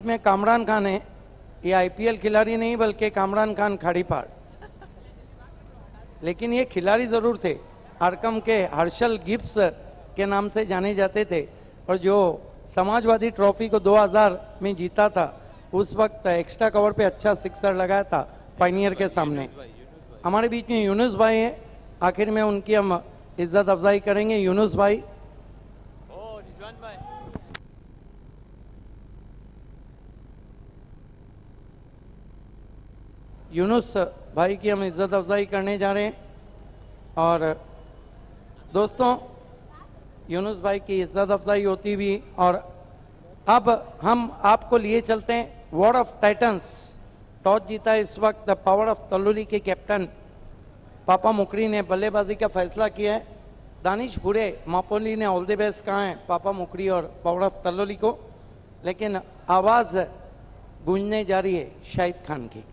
में कामरान खान है, ये आईपीएल खिलाड़ी नहीं बल्कि कामरान खान खाड़ीपार, लेकिन ये खिलाड़ी जरूर थे। आरकम के हर्षल गिब्स के नाम से जाने जाते थे, और जो समाजवादी ट्रॉफी को 2000 में जीता था, उस वक्त एक्स्ट्रा कवर पे अच्छा सिक्सर लगाया था पाइनियर के सामने। हमारे बीच में यूनुस भाई हैं, आखिर में उनकी हम इज्जत अफजाई करेंगे। यूनुस भाई, यूनुस भाई की हम इज्जत अफजाई करने जा रहे हैं। और दोस्तों, यूनुस भाई की इज्जत अफजाई होती हुई, और अब हम आपको लिए चलते हैं वॉर ऑफ टाइटन्स। टॉस जीता है इस वक्त पावर ऑफ तलोली के कैप्टन पापा मुकरी ने बल्लेबाजी का फैसला किया है। दानिश बुरे मापोली ने ऑल द बेस्ट कहा है पापा मुकरी और पावर ऑफ तलोली को, लेकिन आवाज गूंजने जा रही है शाहिद खान की।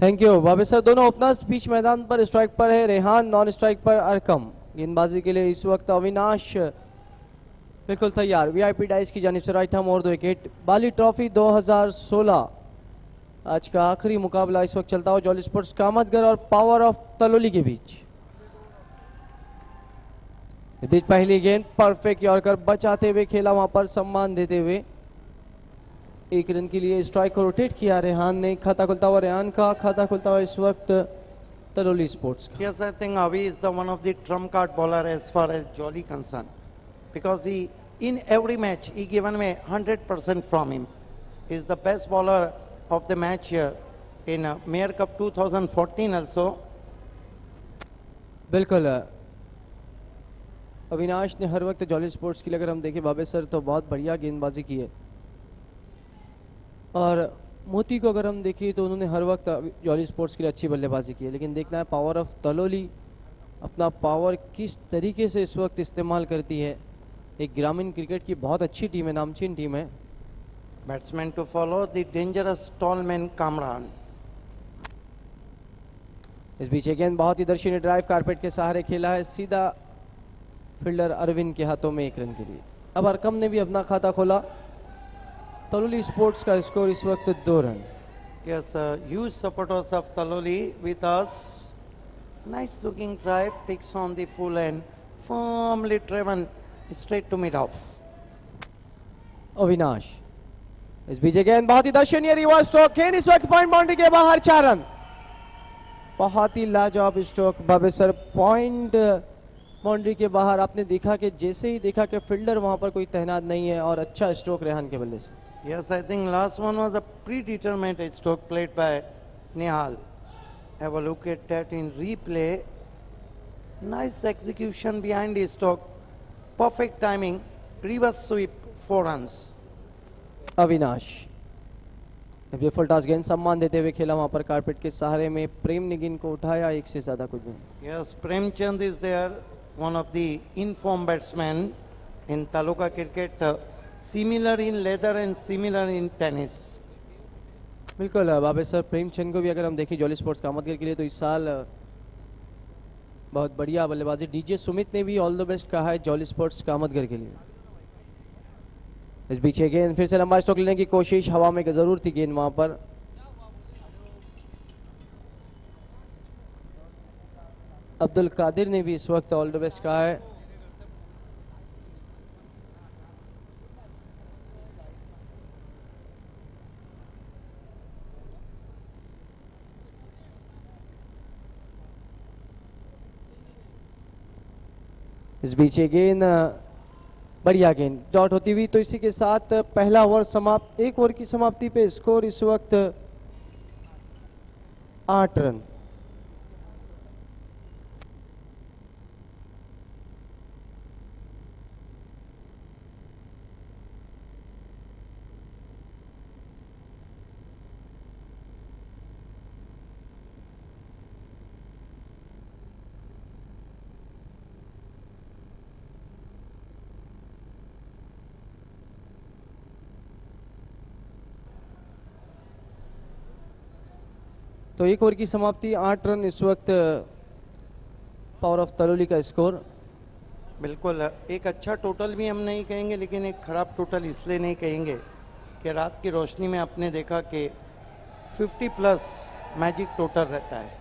थैंक यू बाबे सर। दोनों ओपनर्स बीच मैदान पर स्ट्राइक पर है, रेहान नॉन स्ट्राइक पर अरकम। गेंदबाजी के लिए इस वक्त अविनाश बिल्कुल तैयार। वीआईपी डाइस की जानिब से राइट आर्म और 2 विकेट। बाली ट्रॉफी 2016 आज का आखिरी मुकाबला इस वक्त चलता हुआ जॉली स्पोर्ट्स कामतगर और पावर ऑफ तलोली के बीच। पहली गेंद परफेक्ट यॉर्कर बचाते हुए खेला, वहां पर सम्मान देते हुए 1 रन के लिए स्ट्राइक को रोटेट किया रेहान ने। खाता खुलता हुआ रेहान का खाता खुलता हुआ इस वक्त तलोली स्पोर्ट्स का। Yes, I think Avi is the one of the trump card bowler as far as Jolly concerned, because he in every match he given me 100% from him. He is the best bowler of the match in Mayor Cup 2014 also. बिल्कुल अविनाश ने हर वक्त jolly sports के लिए अगर हम देखें बाबे sir तो बहुत बढ़िया गेंदबाजी की है, और मोती को अगर हम देखें तो उन्होंने हर वक्त जॉली स्पोर्ट्स के लिए अच्छी बल्लेबाजी की है। लेकिन देखना है पावर ऑफ तलोली अपना पावर किस तरीके से इस वक्त इस्तेमाल करती है। एक ग्रामीण क्रिकेट की बहुत अच्छी टीम है, नामचीन टीम है। Batsman to follow the dangerous tall man Kamran. इस बीच गेंद बहुत ही दर्शनीय ड्राइव कारपेट के सहारे खेला है, सीधा फील्डर अरविंद के हाथों में 1 रन के लिए। अब अरकम ने भी अपना खाता खोला। तलोली स्पोर्ट्स का स्कोर इस वक्त 2 run. Yes, huge supporters of Taloli with us. Nice looking drive, picks on the full end, firmly driven straight to mid-off. Avinash इस बीच गेंद बहुत ही दर्शनीय रिवर्स स्ट्रोक, गेंद इस वक्त पॉइंट बाउंड्री के बाहर 4 रन। बहुत ही लाजवाब स्ट्रोक बाबे सर, पॉइंट बाउंड्री के बाहर। आपने देखा कि जैसे ही देखा कि फील्डर वहां पर कोई तैनात नहीं है, और अच्छा स्ट्रोक रेहान के बल्ले से। Yes, I think last one was a predetermined stroke played by Nihal. Have a look at that in replay. Nice execution behind the stroke. Perfect timing. Reverse sweep, 4 runs. Avinash ये फुल टॉस गेंद सम्मान देते हुए खेला, वहां पर carpet के सहारे में प्रेम ने गेंद को उठाया, 1 से ज्यादा कुछ नहीं। Yes, Premchand is there, one of the informed batsmen in Taluka cricket, similar in leather and similar in tennis. बिल्कुल बाबे सर, प्रेमचंद को भी अगर हम देखें जॉली स्पोर्ट्स कामतगर के लिए तो इस साल बहुत बढ़िया बल्लेबाजी। डीजे सुमित ने भी ऑल द बेस्ट कहा है जॉली स्पोर्ट्स कामतगर के लिए। इस बीच गेंद फिर से लंबा स्ट्रोक लेने की कोशिश, हवा में जरूर थी गेंद वहां पर। अब्दुल कादिर ने भी इस वक्त ऑल द बेस्ट कहा है। इस बीच गेंद बढ़िया गेंद डॉट होती हुई, तो इसी के साथ पहला ओवर समाप्त। 1 ओवर की समाप्ति पे स्कोर इस वक्त 8 रन। तो 1 ओवर की समाप्ति 8 रन इस वक्त पावर ऑफ तलोली का स्कोर। बिल्कुल एक अच्छा टोटल भी हम नहीं कहेंगे, लेकिन एक खराब टोटल इसलिए नहीं कहेंगे कि रात की रोशनी में आपने देखा कि 50 प्लस मैजिक टोटल रहता है।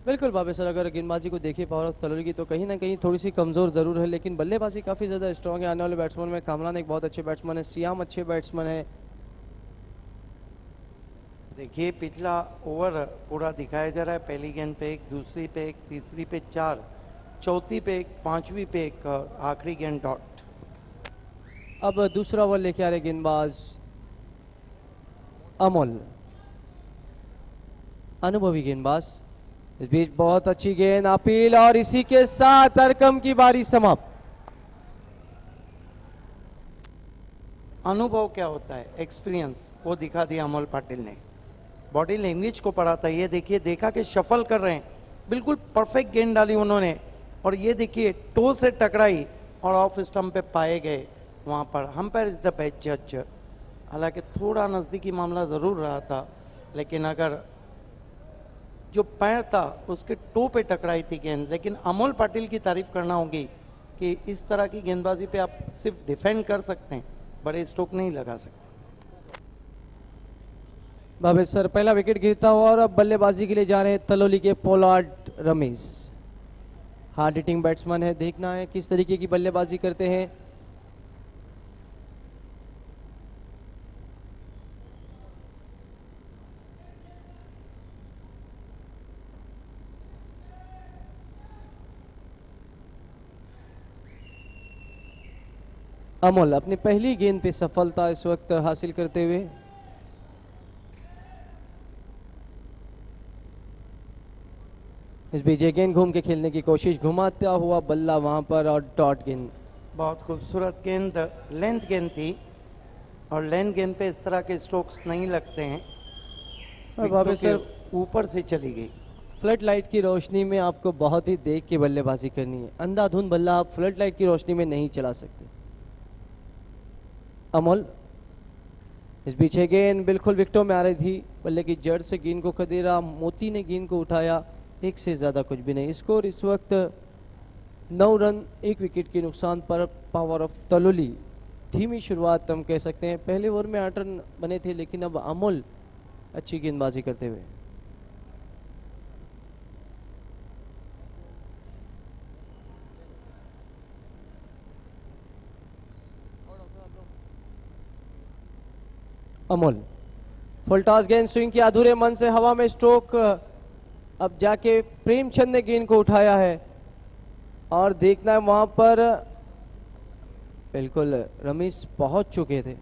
बिल्कुल बाबे सर, अगर गेंदबाजी को देखिए पावर ऑफ तलोली की तो कहीं ना कहीं थोड़ी सी कमज़ोर ज़रूर है, लेकिन बल्लेबाजी काफ़ी ज़्यादा स्ट्रॉन्ग है। आने वाले बैट्समैन में कामरान एक बहुत अच्छे बैट्समैन है, सियाम अच्छे बैट्समैन है। देखिए पिछला ओवर पूरा दिखाया जा रहा है। पहली गेंद पे एक, दूसरी पे एक, तीसरी पे 4, चौथी पे एक, पांचवी पे एक और आखिरी गेंद डॉट। अब दूसरा ओवर लेके आ रहे गेंदबाज अमोल, अनुभवी गेंदबाज। इस बीच बहुत अच्छी गेंद अपील और इसी के साथ अरकम की बारी समाप्त। अनुभव क्या होता है, एक्सपीरियंस, वो दिखा दिया अमोल पाटिल ने। बॉडी लैंग्वेज को पढ़ा था। ये देखिए, देखा कि शफल कर रहे हैं, बिल्कुल परफेक्ट गेंद डाली उन्होंने। और ये देखिए टो से टकराई और ऑफ स्टंप पे पाए गए। वहाँ पर अंपायर इज द बेस्ट जज। हालांकि थोड़ा नज़दीकी मामला ज़रूर रहा था, लेकिन अगर जो पैर था उसके टो पे टकराई थी गेंद। लेकिन अमोल पाटिल की तारीफ करना होगी कि इस तरह की गेंदबाजी पे आप सिर्फ डिफेंड कर सकते हैं, बड़े स्ट्रोक नहीं लगा सकते। भावेश सर, पहला विकेट गिरता हुआ और अब बल्लेबाजी के लिए जा रहे हैं तलोली के Pollard Ramesh. Hard hitting batsman है, देखना है किस तरीके की बल्लेबाजी करते हैं। अमोल अपनी पहली गेंद पे सफलता इस वक्त हासिल करते हुए। इस बीच गेंद घूम के खेलने की कोशिश, घुमाता हुआ बल्ला वहां पर और डॉट गेंद। बहुत खूबसूरत गेंद, लेंथ गेंद थी और लेंथ गेंद पे इस तरह के स्ट्रोक्स नहीं लगते हैं। भावेश सर, ऊपर से चली गई। फ्लड लाइट की रोशनी में आपको बहुत ही देख के बल्लेबाजी करनी है। अंधाधुंध बल्ला आप फ्लड लाइट की रोशनी में नहीं चला सकते। अमोल, इस पीछे गेंद बिल्कुल विकेटों में आ रही थी, बल्ले की जड़ से गेंद को खदेड़ा, मोती ने गेंद को उठाया, एक से ज्यादा कुछ भी नहीं। स्कोर इस वक्त 9 रन 1 विकेट के नुकसान पर पावर ऑफ तलोली। धीमी शुरुआत हम कह सकते हैं। पहले ओवर में 8 रन बने थे, लेकिन अब अमोल अच्छी गेंदबाजी करते हुए। अमोल फुल टॉस गेंद, स्विंग की अधूरे मन से हवा में स्ट्रोक। अब जाके प्रेमचंद ने गेंद को उठाया है और देखना है वहां पर बिल्कुल रमेश पहुंच चुके थे।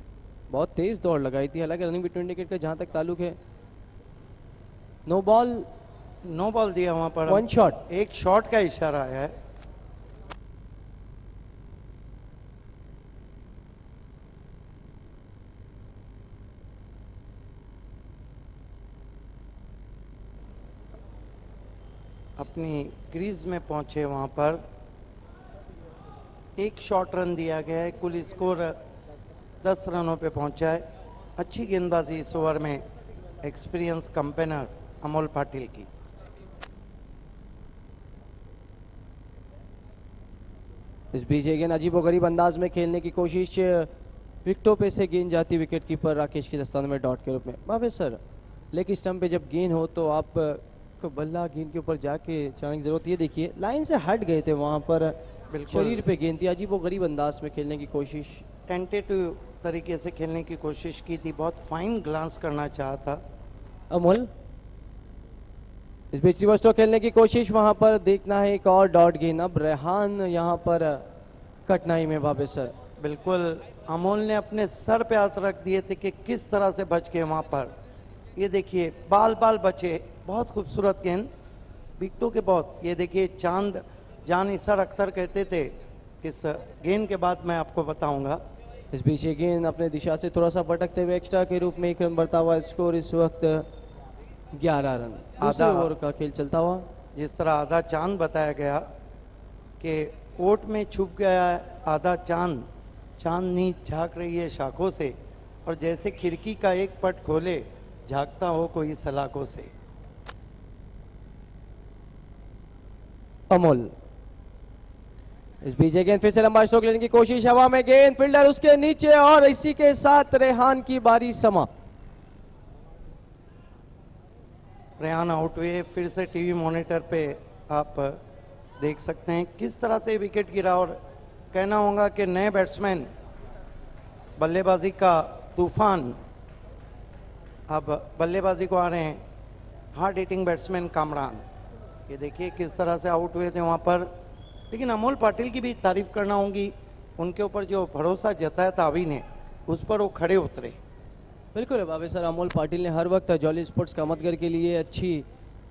बहुत तेज दौड़ लगाई थी। हालांकि रनिंग बिटवीन विकेट का जहां तक ताल्लुक है, नो बॉल दिया वहां पर। 1 शॉट, एक शॉट का इशारा आया है। अपनी क्रीज में पहुंचे, वहां पर एक शॉर्ट रन दिया गया है। कुल स्कोर 10 रनों पे पहुंचा है। अच्छी गेंदबाजी इस ओवर में एक्सपीरियंस कंपेनर अमोल पाटिल की। इस बीच गेंद अजीबोगरीब अंदाज में खेलने की कोशिश, विकेटों पे से गेंद जाती विकेट कीपर राकेश की दस्ताने में डॉट के रूप में। भावेश सर, लेग स्टंप पे जब गेंद हो तो आप को बल्ला गेंद के ऊपर जाके चलाने की जरूरत। ये देखिए लाइन से हट गए थे, वहां पर शरीर पे गेंद थी। अजीबोगरीब अंदाज में खेलने की कोशिश, टेंटेटिव तरीके से खेलने की कोशिश की थी। बहुत फाइन ग्लांस करना चाहा था अमोल। इस बीच रिवर्स स्ट्रोक खेलने की कोशिश, वहां पर देखना है एक और डॉट गेंद। अब रेहान यहाँ पर कठिनाई में। भावेश सर, बिल्कुल अमोल ने अपने सर पे हाथ रख दिए थे कि किस तरह से बच गए वहां पर। ये देखिए बाल बाल बचे। बहुत खूबसूरत गेंद, विकेटों के बहुत। ये देखिए चांद जान निसार अख्तर कहते थे, इस गेंद के बाद मैं आपको बताऊंगा। इस बीच ये गेंद अपने दिशा से थोड़ा सा भटकते हुए एक्स्ट्रा के रूप में 1 रन बढ़ता हुआ। स्कोर इस वक्त 11 रन। दूसरे ओवर का खेल चलता हुआ। जिस तरह आधा चांद बताया गया कि ओट में छुप गया है आधा चांद, चांदनी झांक रही है शाखों से, और जैसे खिड़की का एक पट खोले झांकता हो कोई सलाखों से। अमोल, इस बीच गेंद फिर से लंबा स्ट्रोक लेने की कोशिश, हवा में गेंद, फील्डर उसके नीचे और इसी के साथ रेहान की बारी समाप्त। रेहान आउट हुए। फिर से टीवी मॉनिटर पे आप देख सकते हैं किस तरह से विकेट गिरा और कहना होगा कि नए बैट्समैन बल्लेबाजी का तूफान अब बल्लेबाजी को आ रहे हैं हार्ड हिटिंग बैट्समैन कामरान। ये देखिए किस तरह से आउट हुए थे वहाँ पर, लेकिन अमोल पाटिल की भी तारीफ करना होगी, उनके ऊपर जो भरोसा जताया था अभी ने उस पर वो खड़े उतरे। बिल्कुल है बाबे सर, अमोल पाटिल ने हर वक्त जॉली स्पोर्ट्स कामतगर के लिए अच्छी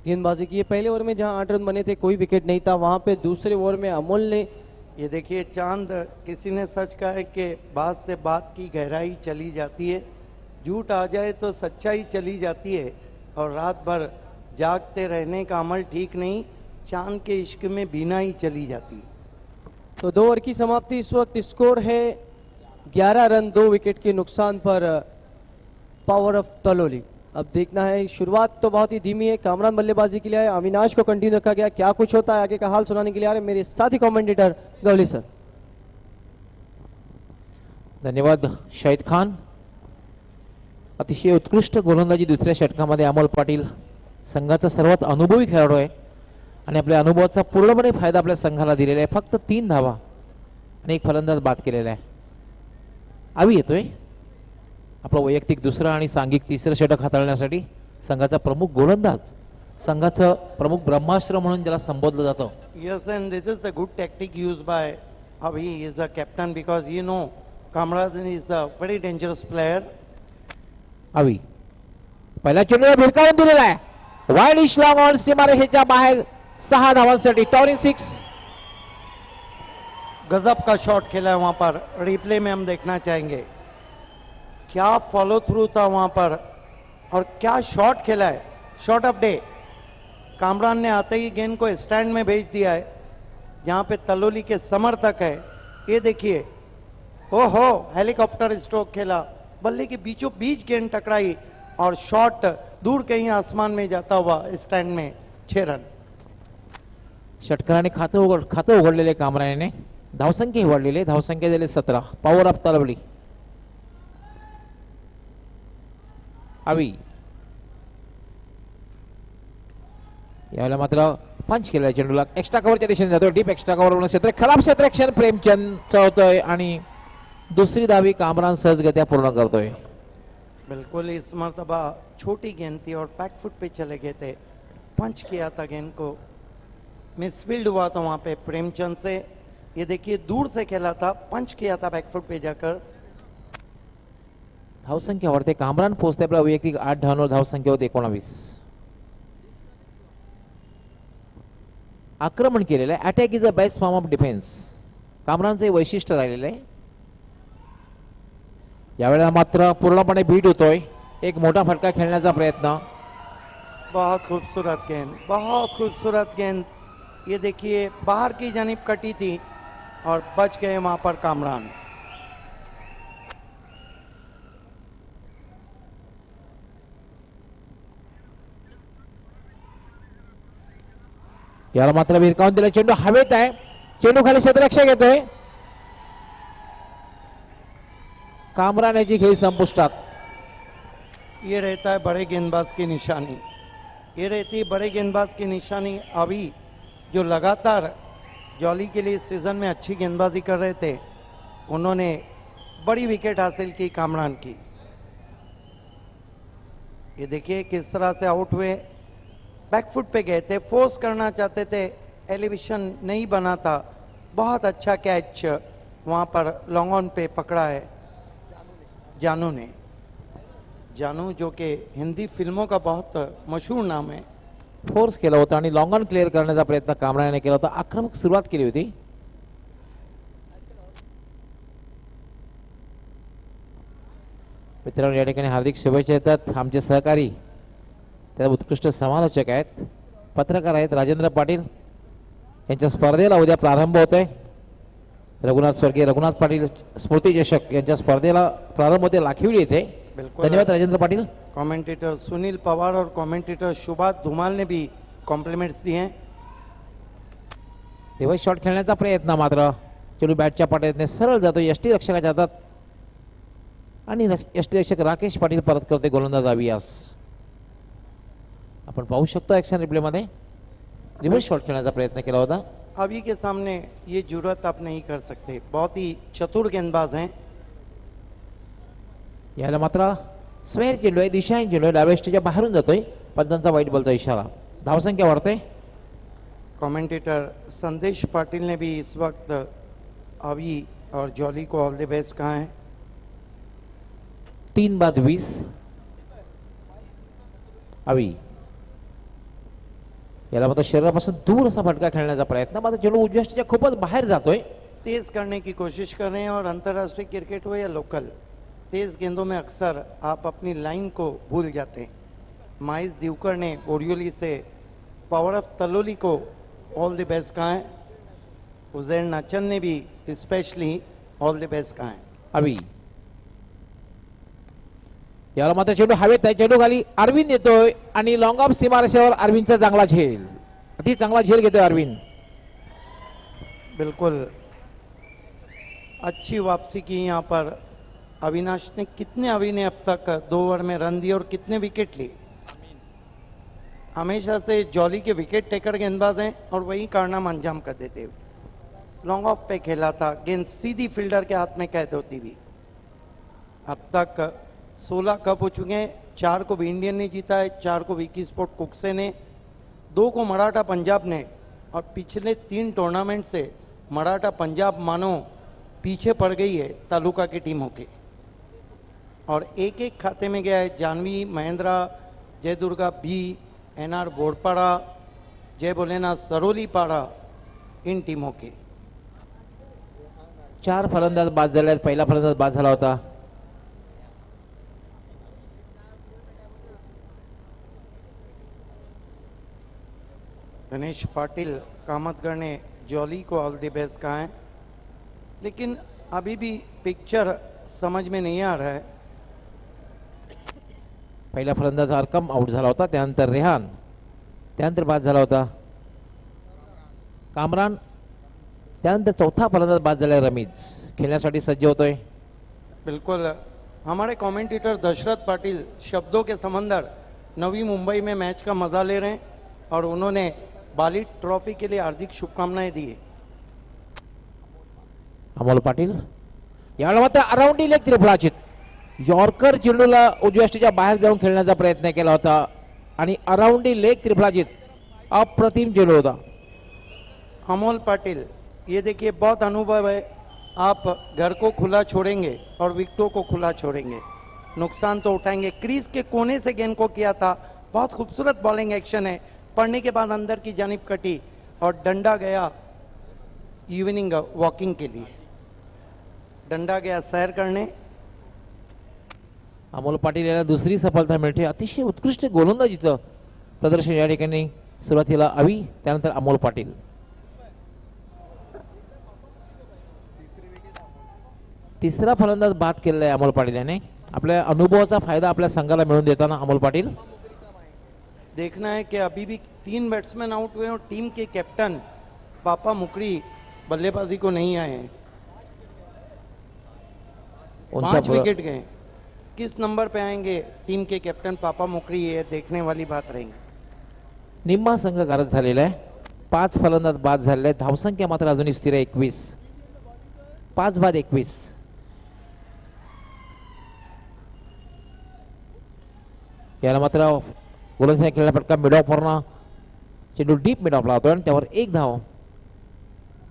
गेंदबाजी की है। पहले ओवर में जहां 8 रन बने थे कोई विकेट नहीं था, वहां पे दूसरे ओवर में अमोल ने ये देखिए चांद, किसी ने सच कहा है कि बात से बात की गहराई चली जाती है, झूठ आ जाए तो सच्चाई चली जाती है और रात भर जागते रहने का अमल ठीक नहीं, चांद के इश्क में बीना ही चली जाती है। तो 2 ओवर की समाप्ति, इस वक्त स्कोर है 11 रन 2 विकेट के नुकसान पर पावर ऑफ तलोली। अब देखना है, शुरुआत तो बहुत ही धीमी है, कामरान बल्लेबाजी के लिए आए, अविनाश को कंटिन्यू रखा गया, क्या कुछ होता है आगे का हाल सुनाने के लिए आ रहे मेरे साथी कमेंटेटर गवली सर। धन्यवाद शाहिद खान। अतिशय उत्कृष्ट गोलंदाजी दुसऱ्या षटकामध्ये अमोल पाटील संघाचा सर्वात अनुभवी खेळाडू आहे आणि आपल्या अनुभवाचा पूर्णपणे फायदा आपल्या संघाला दिलेला आहे। फक्त 3 धावा आणि एक फलंदाज बाद केलेला आहे। आवी येतोय आपला वैयक्तिक दुसरा आणि सांघिक तिसरं षटक हाताळण्यासाठी संघाचा प्रमुख गोलंदाज, संघाचं प्रमुख ब्रह्मास्त्र म्हणून ज्याला संबोधलं जातं। Yes, and this is the good tactic used by Avi. He is a captain because you know Kamran is a very dangerous player. आवी पहिला चेंडूला भिडकावून दिलेला आहे, वाईड इश लॉंग ऑन सीमारेषेच्या बाहेर 6 धावांसाठी टॉरिंग 6। गजब का शॉट खेला है वहां पर, रिप्ले में हम देखना चाहेंगे क्या फॉलो थ्रू था वहां पर और क्या शॉट खेला है। शॉट ऑफ डे, कामरान ने आते ही गेंद को स्टैंड में भेज दिया है जहां पे तलोली के समर्थक है। ये देखिए, ओहो हेलीकॉप्टर स्ट्रोक खेला, बल्ले के बीचों बीच गेंद टकराई और शॉट दूर कहीं आसमान में जाता हुआ स्टैंड में 6 रन। षटकाराने खातं उघडलेले कामराने, धावसंख्या वाढलेली, धावसंख्या झाली 17। Power of Talwali. आवी यावेळेला मात्र पंच केलेला चेंडूला एक्स्ट्रा कव्हरच्या दिशेने जातोय, डीप एक्स्ट्रा कव्हर क्षेत्र, खराब क्षेत्ररक्षण प्रेमचंद चढतोय आणि दुसरी धावी कामरान सहजगत्या पूर्ण करतोय। बिल्कुल इस मर्तबा छोटी गेंद थी और बैकफुट पे चले गए थे, पंच किया था गेंद को, मिसफील्ड हुआ था वहां पे प्रेमचंद से। ये देखिए दूर से खेला था, पंच किया था बैकफुट पे जाकर। धावसंख्या वाढते, कामरान पोहोचते आपल्या वैयक्तिक 8 धावांवर, धावसंख्या होते 19। आक्रमण केलेलं आहे, attack is a best form of defence, कामरानचे वैशिष्ट्य राहिलेलं आहे। यावेळेला मात्र पूर्णपणे बीट होतोय, एक मोठा फटका खेळण्याचा प्रयत्न। बहुत खूबसूरत गेंद, बहुत खूबसूरत गेंद। ये देखिए बाहर की जानिब कटी थी और बच गए वहां पर कामरान। याला मात्र भिरकावून दिला, चेंडू हवेत आहे, चेंडू खाली क्षेत्ररक्षक येतोय, कामरान याची खेळी संपुष्टात। ये रहता है बड़े गेंदबाज की निशानी, ये रहती है बड़े गेंदबाज की निशानी। अभी जो लगातार जॉली के लिए सीजन में अच्छी गेंदबाजी कर रहे थे, उन्होंने बड़ी विकेट हासिल की कामरान की। ये देखिए किस तरह से आउट हुए, बैकफुट पे गए थे, फोर्स करना चाहते थे, एलिवेशन नहीं बना था। बहुत अच्छा कैच वहाँ पर लॉन्ग ऑन पे पकड़ा है जानू ने, जानू जो कि हिंदी फिल्मों का बहुत मशहूर नाम है। फोर्स केला होता आणि लॉंग ऑन क्लिअर करण्याचा प्रयत्न कामराने केला होता, आक्रमक सुरुवात केली होती। मित्रांनो या ठिकाणी हार्दिक शुभेच्छा देतात आमचे सहकारी, त्या उत्कृष्ट समालोचक आहेत, पत्रकार आहेत राजेंद्र पाटील यांच्या स्पर्धेला उद्या प्रारंभ होतोय। स्वर्गीय रघुनाथ पाटील स्मृती चषक यांच्या स्पर्धेला प्रारंभ होते लाखिवली येथे। धन्यवाद राजेंद्र पाटील। कमेंटेटर सुनील पवार और कमेंटेटर सुभाष धुमाल ने भी कॉम्प्लीमेंट्स दिए हैं। रिव्हर्स शॉट खेळण्याचा प्रयत्न, मात्र चेंडू बॅटच्या पाठीने सरळ जातो यष्टी रक्षकाच्या हातात आणि यष्टी रक्षक राकेश पाटील परत करते गोलंदाज अवियास. आपण पाहू शकतो ऍक्शन रिप्ले मध्ये रिव्हर्स शॉट खेळण्याचा प्रयत्न केला होता. अभी के सामने ये जुर्रत आप नहीं कर सकते, बहुत ही चतुर गेंदबाज हैं. याला मात्र स्क्वेअर चेंडू आहे, दिशाहीन चेंडू आहे, डाव्या यष्टीच्या बाहेरून जातोय. पंचांचा वाईट बॉलचा इशारा. धावसंख्या वाढते. कमेंटेटर संदेश पाटिल ने भी इस वक्त अभी और जॉली को ऑल द बेस्ट कहा है. 3/20 अवी याला मात्र शरीरापासून दूर असा फटका खेळण्याचा प्रयत्न, मात्र चेंडू उजव्या यष्टीच्या खूपच बाहेर जातोय. तेज करने की कोशिश कर रहे हैं और अंतर्राष्ट्रीय क्रिकेट हो या लोकल, तेज गेंदों में अक्सर आप अपनी लाइन को भूल जाते हैं. माइस दिवकर ने बोरियोली से पावर ऑफ तलोली को ऑल द बेस्ट कहा है. उजैर नाचन ने भी स्पेशली ऑल द बेस्ट कहा है. अवी याला मात्र चेंडू हवेत आहे, चेंडू खाली अरविंद येतोय आणि लॉंग ऑफ सीमारेषेवर अरविंदचा चांगला झेल, अति चांगला झेल घेतोय अरविंद. बिल्कुल अच्छी वापसी की यहाँ पर. अविनाश ने अभी ने अब तक 2 ओवर में रन दिए और कितने विकेट लिए. हमेशा से जॉली के विकेट टेकर गेंदबाज हैं और वही कारनामा अंजाम कर देते. लॉन्ग ऑफ पे खेला था, गेंद सीधी फील्डर के हाथ में कैद होती भी. अब तक 16 कप हो चुके हैं. 4 को भी इंडियन ने जीता है, 4 को विकी स्पोर्ट कुकसे ने, 2 को मराठा पंजाब ने, और पिछले 3 टूर्नामेंट से मराठा पंजाब मानो पीछे पड़ गई है तालुका की टीमों के. और एक एक खाते में गया है. जानवी, महेंद्रा, जय दुर्गा भी, एनआर बोरपाड़ा, जय भोलेनाथ सरोलीपाड़ा, इन टीमों के 4 फलंदाज बाद झाले आहेत. पहिला फलंदाज बाद झाला होता. गणेश पाटिल कामतगढ़ ने जॉली को ऑल द बेस्ट कहा है, लेकिन अभी भी पिक्चर समझ में नहीं आ रहा है. पहिला फलंदाज अरकम आउट झाला होता, त्यानंतर रेहान, त्यानंतर बाद झाला होता कामरान, त्यानंतर चौथा फलंदाज बाद झाला रमीज. खेळण्यासाठी सज्ज होतोय. बिल्कुल हमारे कमेंटेटर दशरथ पाटिल शब्दों के समंदर नवी मुंबई में मैच का मजा ले रहे हैं और उन्होंने बाली ट्रॉफी के लिए हार्दिक शुभकामनाएं दी है. अमोल पाटील यावेळेला मात्र अराउंड लेग त्रिफळाचित. यॉर्कर चेंडूला उजव्या यष्टीच्या बाहेर जाऊन खेळण्याचा प्रयत्न केला होता आणि अराउंड लेग त्रिफळाचित. अप्रतिम चेंडू होता. अमोल पाटिल, ये देखिए बहुत अनुभव है. आप घर को खुला छोड़ेंगे और विकेटों को खुला छोड़ेंगे, नुकसान तो उठाएंगे. क्रीज के कोने से गेंद को किया था, बहुत खूबसूरत बॉलिंग एक्शन है. पढ़ने के बाद अंदर की जानिब कटी और डंडा गया इवनिंग वॉकिंग के लिए, डंडा गया सैर करने. अमोल पाटील याला दुसरी सफलता मिळते. अतिशय उत्कृष्ट गोलंदाजीचं प्रदर्शन या ठिकाणी. सुरुवातीला अवी, त्यानंतर अमोल पाटील. तिसरा फलंदाज बाद केलेला आहे अमोल पाटील याने. आपल्या अनुभवाचा फायदा आपल्या संघाला मिळवून देताना अमोल पाटील. देखना है कि अभी भी 3 बैट्समैन आउट हुए और टीम के कैप्टन पापा मुकरी बल्लेबाजी को नहीं आए हैं. 5 विकेट गए. किस नंबर पे आएंगे टीम के कैप्टन पापा मुकरी, ये देखने वाली बात रहेगी. निम्मा संघ गारद झालेला आहे. 5 फलंदाज बाद झालेले आहेत. धावसंख्या मात्र अजूनही स्थिर आहे 21. 5 बाद 21. याला मात्र गोलंदाजी खेळला फटका मिड ऑफ वरना चेंडू डीप मिड ऑफ लावतोय आणि त्यावर 1 धाव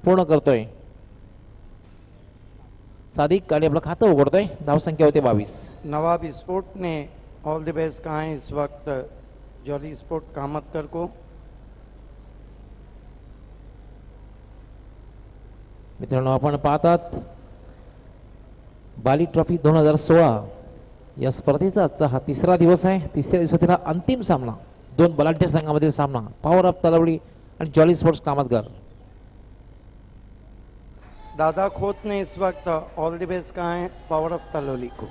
पूर्ण करतोय सादिक आणि आपलं खातं उघडतोय. धावसंख्या होते 22. नवाब स्पोर्ट ने ऑल द बेस्ट कहा है इस वक्त जॉली स्पोर्ट कामतकर को. मित्रांनो, आपण पाहतात बाली ट्रॉफी 2016 या स्पर्धेचा आजचा हा 3रा दिवस आहे. 3ऱ्या दिवसातील हा अंतिम सामना. 2 बलाढ्य संघामधील सामना. पॉवर ऑफ तलवडी आणि जॉली स्पोर्ट्स कामतगर. दादा खोत ने इस वक्त ऑल द बेस्ट कहा है पावर ऑफ तलोली को.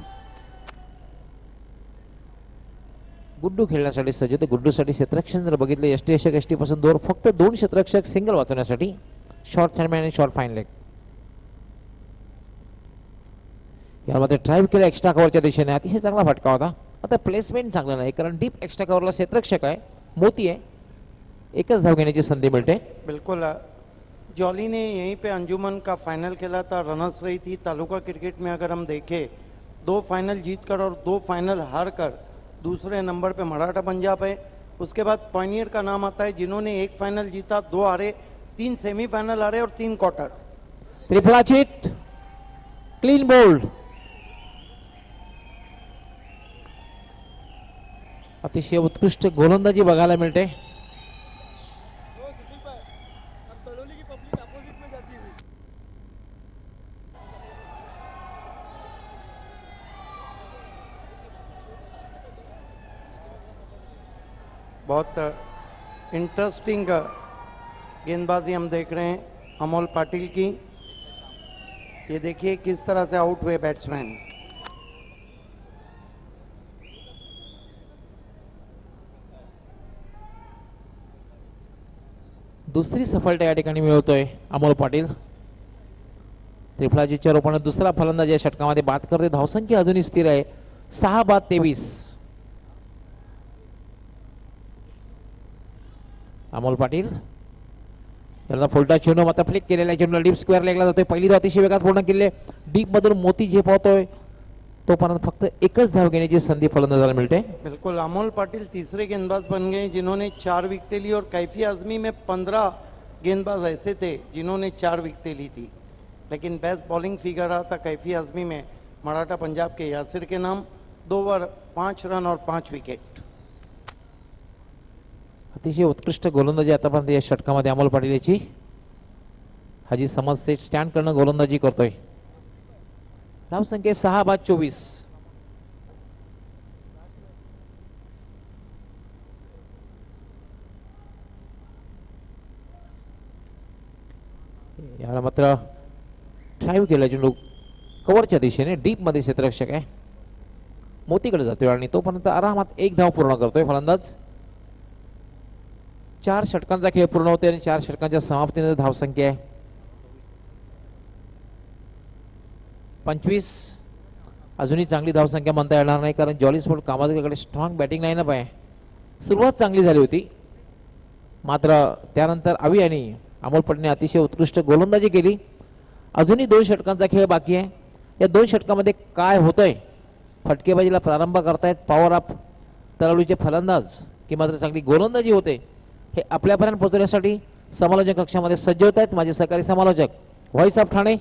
गुड्डू खेळण्यासाठी सज्ज होते. गुड्डूसाठी क्षेत्ररक्षण जर बघितले, एसटी पासून दूर फक्त 2 क्षेत्ररक्षक सिंगल वाचवण्यासाठी शॉर्ट सॅडमॅन आणि शॉर्ट फाईन लेग. यामध्ये ड्राईव्ह केला एक्स्ट्रा कव्हरच्या दिशेने, अतिशय चांगला फटका होता. आता प्लेसमेंट चांगलं नाही, कारण डीप एक्स्ट्रा कव्हरला क्षेत्ररक्षक आहे, मोती आहे. एकच धाव घेण्याची संधी मिळते. बिल्कुल जॉली ने यहीं पे अंजुमन का फाइनल खेला था, रनर्स रही थी. तालुका क्रिकेट में अगर हम देखें 2 फाइनल जीतकर और 2 फाइनल हार कर दूसरे नंबर पे मराठा पंजाब है. उसके बाद पॉइनियर का नाम आता है, जिन्होंने 1 फाइनल जीता, 2 हारे, 3 सेमीफाइनल हारे और 3 क्वार्टर. त्रिफलाचित clean bowled. अतिशय उत्कृष्ट गोलंदाजी बघायला मिळते. बहुत इंटरेस्टिंग गेंदबाजी हम देख रहे हैं अमोल पाटिल की. ये देखिए किस तरह से आउट हुए बैट्समैन. दुसरी सफलता या ठिकाणी मिळवतोय अमोल पाटील. त्रिफलाजीच्या रूपाने दुसरा फलंदाज या षटकामध्ये बाद करते. धावसंख्या अजूनही स्थिर आहे, 6-23. अमोल पाटील याला फुलटा चेंडू मात्र फ्लिक केलेला चेंडू डीप स्क्वेअर लेगला जातोय. पहिली धाव अतिशय वेगात पूर्ण केली. डीप मधून मोती झेपावतोय, तोपर्यंत फक्त एकच धाव घेण्याची संधी फलंदाजाला मिळते. बिल्कुल अमोल पाटिल तीसरे गेंदबाज बन गए जिन्होंने 4 विकेटें ली, और कैफी आजमी में 15 गेंदबाज ऐसे थे जिन्होंने 4 विकेटें ली थी. लेकिन बेस्ट बॉलिंग फिगर रहा था कैफी आजमी में मराठा पंजाब के यासिर के नाम. 2 ओवर 5 रन और 5 विकेट. अतिशय उत्कृष्ट गोलंदाजी आतापर्यंत या षटकामध्ये अमोल पाटील याची. हाजी समज सेट स्टँड करणं गोलंदाजी करतोय. धावसंख्या 6-24. याला मात्र ड्राईव्ह केला चेंडू कव्हरच्या दिशेने, डीप मध्ये क्षेत्ररक्षक आहे, मोतीकडे जातोय आणि तोपर्यंत आरामात 1 धाव पूर्ण करतोय फलंदाज. 4 षटकांचा खेळ पूर्ण होते आणि 4 षटकांच्या समाप्तीनंतर धावसंख्या आहे 25. अजूनही चांगली धावसंख्या म्हणता येणार नाही, कारण जॉली स्पोर्ट कामाकडे स्ट्रॉंग बॅटिंग लाईनअप आहे. सुरुवात चांगली झाली होती, मात्र त्यानंतर अवी आणि अमोल पटने अतिशय उत्कृष्ट गोलंदाजी केली. अजूनही 2 षटकांचा खेळ बाकी आहे. या 2 षटकामध्ये काय होतंय, फटकेबाजीला प्रारंभ करतायत पॉवर अप तळवलीचे फलंदाज की मात्र चांगली गोलंदाजी होते, हे आपल्यापर्यंत पोहोचण्यासाठी समालोचक कक्षामध्ये सज्ज होत आहेत माझे सहकारी समालोचक व्हॉइस ऑफ ठाणे,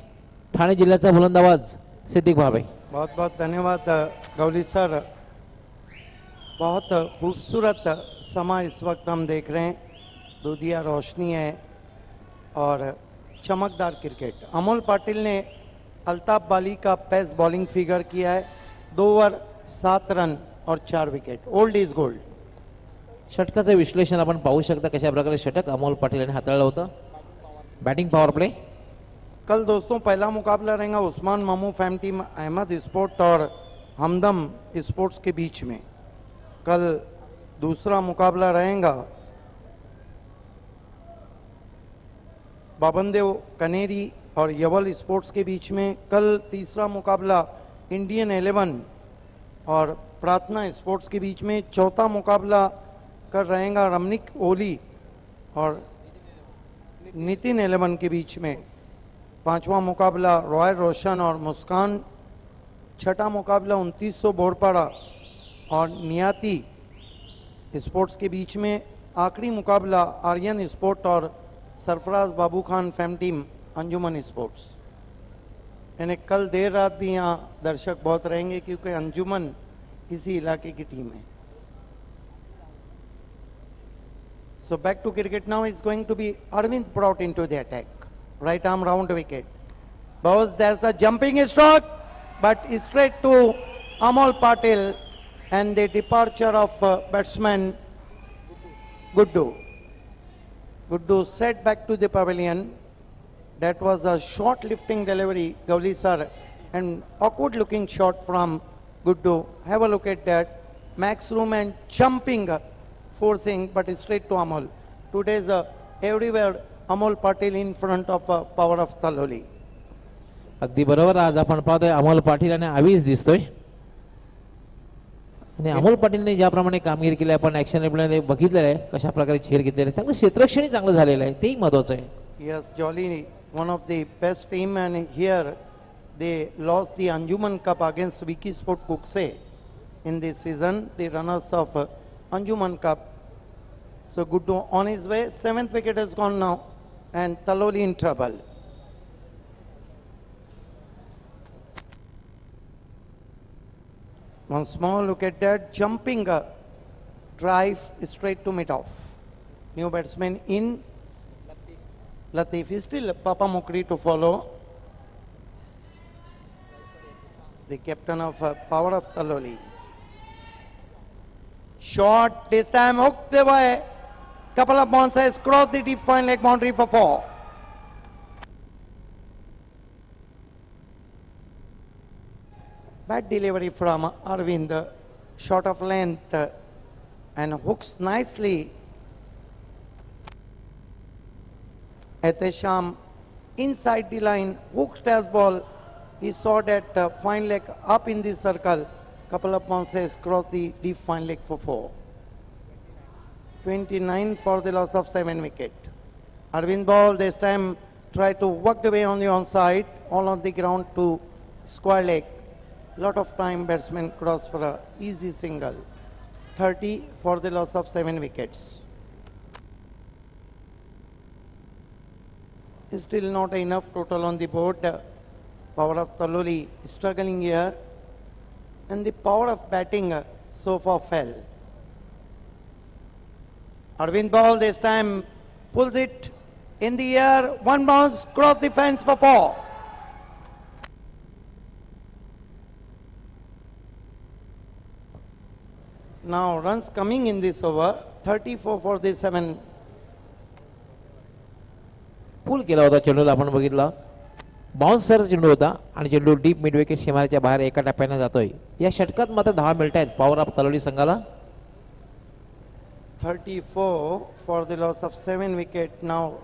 ठाणे जिल्ह्याचा बुलंदाबाज सिद्दीक भावे. बहुत बहुत धन्यवाद गौली सर. बहुत खूबसूरत समा इस वक्त हम देख रहे हैं. दूधिया रोशनी है और चमकदार क्रिकेट. अमोल पाटिल ने अल्ताफ बाली का पेस बॉलिंग फिगर किया है. 2 ओवर 7 रन और 4 विकेट. Old is gold. षटकाचं विश्लेषण आपण पाहू शकता कशा प्रकारे षटक अमोल पाटील यांनी हाताळलं होतं. Batting power play. कल दोस्तों पहला मुकाबला रहेगा उस्मान मामू फैम टीम अहमद स्पोर्ट और हमदम स्पोर्ट्स के बीच में. कल दूसरा मुकाबला रहेगा बाबनदेव कनेरी और यवल स्पोर्ट्स के बीच में. कल तीसरा मुकाबला इंडियन 11 और प्रार्थना स्पोर्ट्स के बीच में. चौथा मुकाबला कर रहेगा रमनिक ओली और नितिन 11 के बीच में. 5वां मुकाबला रॉयल रोशन और मुस्कान. 6ठा मुकाबला 2900 बोरपाड़ा और नियाती स्पोर्ट्स के बीच में. आखिरी मुकाबला आर्यन स्पोर्ट और सरफराज बाबू खान फैम टीम अंजुमन स्पोर्ट्स. यानी कल देर रात भी यहाँ दर्शक बहुत रहेंगे क्योंकि अंजुमन इसी इलाके की टीम है. So back to cricket now is going to be Arvind brought into the attack. Right arm round wicket. Bows, there's a jumping stroke, but straight to Amol Patil and the departure of batsman Guddu. Guddu set back to the pavilion. That was a short lifting delivery, Gavli sir, and awkward looking shot from Guddu. Have a look at that. Max room and jumping, forcing, but straight to Amol. Today's everywhere Amol Patil in front of Power of Taloli. अगदी बरोबर. आज आपण पाहतोय अमोल पाटील आणि आवीस दिसतोय आणि अमोल पाटीलने ज्याप्रमाणे कामगिरी केली आपण ऍक्शन रिप्लेमध्ये बघितलेलं आहे कशा प्रकारे छेड घेतलेले आहे. चांगलं क्षेत्ररक्षणही चांगलं झालेलं आहे तेही महत्वाचं आहे. Yes, Jolly, one of the best team, and here they lost the Anjuman Cup against Vicky Sport Kukse in this season, the runners of Anjuman Cup. So good to on his way. 7th wicket has gone now, and Taloli in trouble. One small look at that, jumping drive straight to mid-off. New batsman in. Latif is still Papa Mukri to follow. The captain of Power of Taloli. Shot, this time hooked away. Couple of bounces, crossed the deep fine leg boundary for 4. Bad delivery from Arvind, short of length and hooks nicely. Etesham inside the line, hooked as ball. He saw that fine leg up in the circle. Couple of bounces, crossed the deep fine leg for 4. 29 for the loss of 7 wicket. Arvind ball this time tried to work away on the onside, all on the ground to square leg. Lot of time batsman cross for a easy single. 30 for the loss of 7 wickets. Still not enough total on the board. Power of Taloli struggling here, and the power of batting so far fell. Arvind ball this time pulls it in the air, one bounce, cross the fence for 4. Now runs coming in this over, 34 for the 7. Pool केला होता चेंडूला आपण बघितला. Bouncer चेंडू होता आणि चेंडू deep mid wicket सीमारेच्या बाहेर एका टप्प्याने जातोय. या षटकात मात्र 10 मिळत आहेत पॉवर ऑफ तलोली संघाला. 34 for the loss of 7 wicket. Now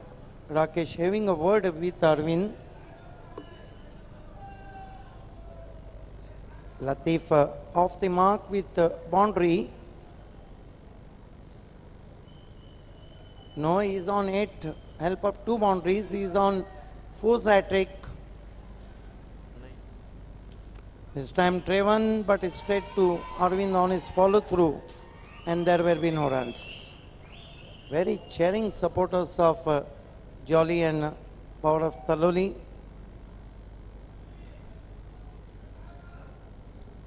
Rakesh having a word with Arvind. Latif off the mark with boundary. No, he is on 8. Help up 2 boundaries. He is on 4 hat-trick. This time Trevan, but straight to Arvind on his follow-through, and there will be no runs. Very cheering supporters of Jolly and Power of Taloli.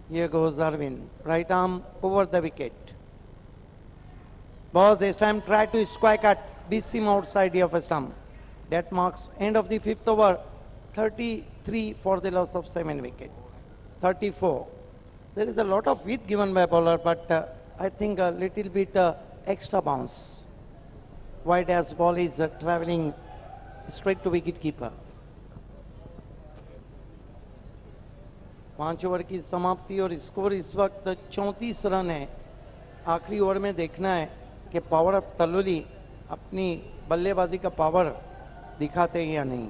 Here goes Arvind, right arm over the wicket. Ball this time tried to square cut, beats outside of a stump. That marks end of the 5th over. 33 for the loss of 7 wicket. 34. There is a lot of width given by bowler, but I think a little bit extra bounce. Wide as ball is travelling straight to wicket keeper. 5 over की समाप्ति और score इस वक्त 34 run है. आखिरी over में देखना है कि पावर ऑफ तलोली अपनी बल्लेबाजी का पावर दिखाते हैं या नहीं.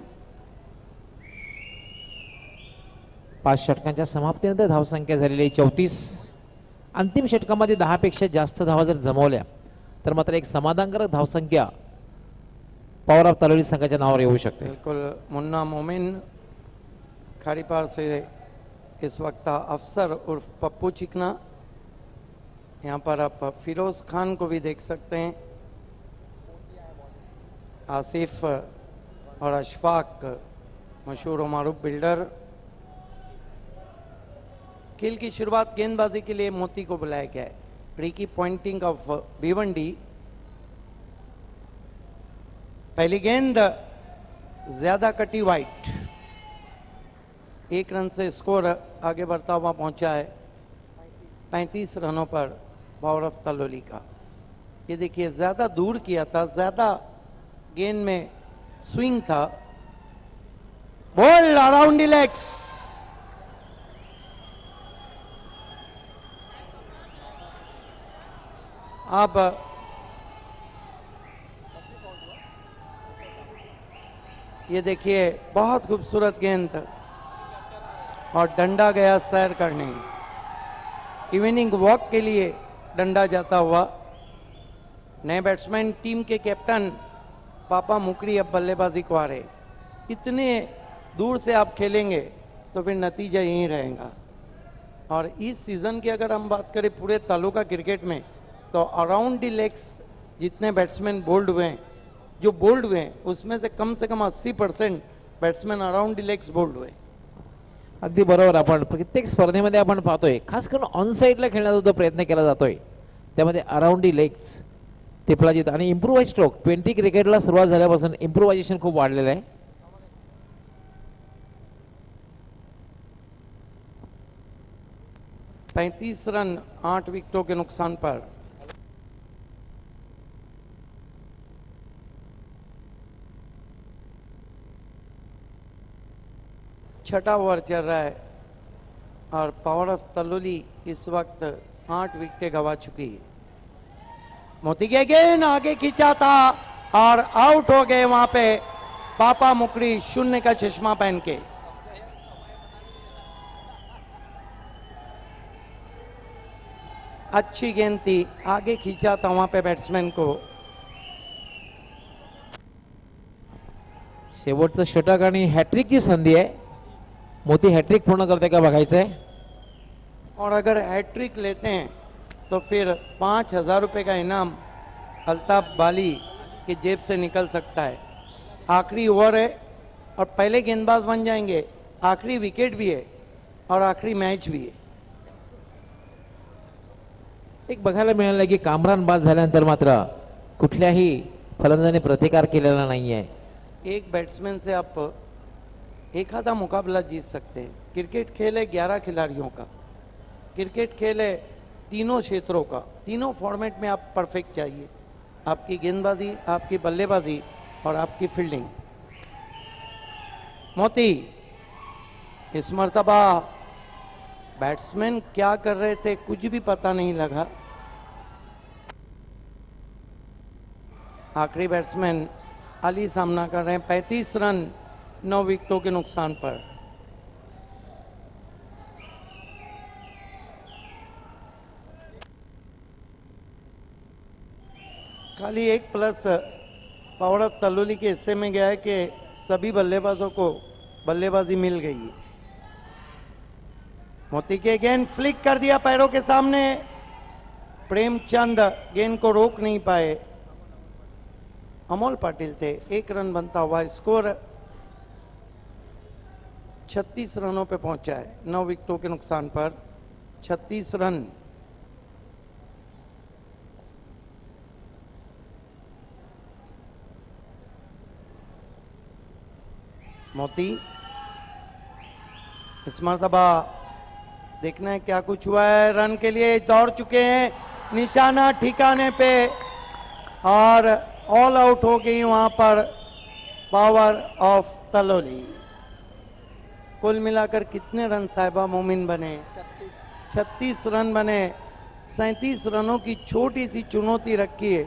5 षटकांच्या समाप्तीनंतर धावसंख्या झालेली 34. अंतिम षटकामध्ये 10 पेक्षा जास्त धावा जर जमवल्या तर मात्र एक समाधानकारक धावसंख्या पॉवर ऑफ तलोली संघाच्या नावावर येऊ शकते. बिल्कुल. मुन्ना मोमिन खाड़ीपार से इस वक्त अफसर उर्फ पप्पू चिकना. यहाँ पर आप फिरोज खान को भी देख सकते हैं. आसिफ और अशफाक मशहूर मारूफ बिल्डर. खेल की शुरुआत गेंदबाजी के लिए मोती को बुलाया गया है. Ricky Ponting of Bhiwandi. पहली गेंद ज्यादा कटी वाइट. 1 रन से स्कोर आगे बढ़ता हुआ पहुंचा है 35 रनों पर पावर ऑफ तलोली का. ये देखिए ज्यादा दूर किया था, ज्यादा गेंद में स्विंग था. Ball around the legs. अब ये देखिए बहुत खूबसूरत गेंद और डंडा गया सैर करने, इवनिंग वॉक के लिए डंडा जाता हुआ। नए बैट्समैन टीम के कैप्टन पापा मुकरी अब बल्लेबाजी को आ रहे। इतने दूर से आप खेलेंगे तो फिर नतीजा यही रहेगा। और इस सीज़न की अगर हम बात करें पूरे तालुका क्रिकेट में, तो अराउंड द लेग्स जितने बैट्समैन बोल्ड हुए हैं, जो बोल्ड हुए हैं उसमें से कम 80% batsman around the legs bowled हुए। अगदी बरोबर. आपण प्रत्येक स्पर्धेमध्ये आपण पाहतोय खास करून ऑन साईडला खेळण्याचा जो प्रयत्न केला जातोय त्यामध्ये अराउंड दी लेग्स टिपला आणि इम्प्रूव्हाइज स्ट्रोक 20 क्रिकेटला सुरुवात झाल्यापासून इम्प्रूव्हायझेशन खूप वाढलेलं आहे. 35 रन 8 विकेटों के नुकसान पर। छठा ओवर चल रहा है और पावर ऑफ तलोली इस वक्त 8 विकेटें गवा चुकी है। मोती के गेंद आगे खींचा था और आउट हो गए वहां पे पापा मुकरी, शून्य का चश्मा पहन के। अच्छी गेंद थी, आगे खींचा था वहां पे बैट्समैन को। शेवटचं षटक आणि हॅट्रिकची संधी आहे. मोती हॅट्रिक पूर्ण करते का बघायचंय. और अगर हैट्रिक लेते हैं तो फिर 5,000 रुपये का इनाम अल्ताफ बाली की जेब से निकल सकता है। आखिरी ओवर है और पहले गेंदबाज बन जाएंगे, आखिरी विकेट भी है और आखिरी मैच भी है। एक बघायला मिळालं की कामरान बाद झाल्यानंतर मात्र कुठल्याही फलंदाजाने प्रतिकार केलेला नाहीये. एक बैट्समैन से आप एक आधा मुकाबला जीत सकते हैं। क्रिकेट खेल है 11 खिलाड़ियों का, क्रिकेट खेल है तीनों क्षेत्रों का, तीनों फॉर्मेट में आप परफेक्ट चाहिए। आपकी गेंदबाजी, आपकी बल्लेबाजी और आपकी फील्डिंग। मोती इस मर्तबा बैट्समैन क्या कर रहे थे कुछ भी पता नहीं लगा। आखिरी बैट्समैन अली सामना कर रहे हैं 35 रन 9 विकेटों के नुकसान पर। खाली एक प्लस पावर ऑफ तलोली के हिस्से में गया है कि सभी बल्लेबाजों को बल्लेबाजी मिल गई है। मोती के गेंद फ्लिक कर दिया पैरों के सामने, प्रेमचंद गेंद को रोक नहीं पाए। अमोल पाटिल थे, 1 रन बनता हुआ स्कोर 36 रनों पे पहुंचा है 9 विकेटों के नुकसान पर। 36 रन। मोती इस मर्तबा देखना है क्या कुछ हुआ है। रन के लिए दौड़ चुके हैं, निशाना ठिकाने पे और ऑल आउट हो गई वहां पर पावर ऑफ तलोली। कुल मिलाकर कितने रन साहिबा मोमिन बने? 36 रन बने। 37 रनों की छोटी सी चुनौती रखी है।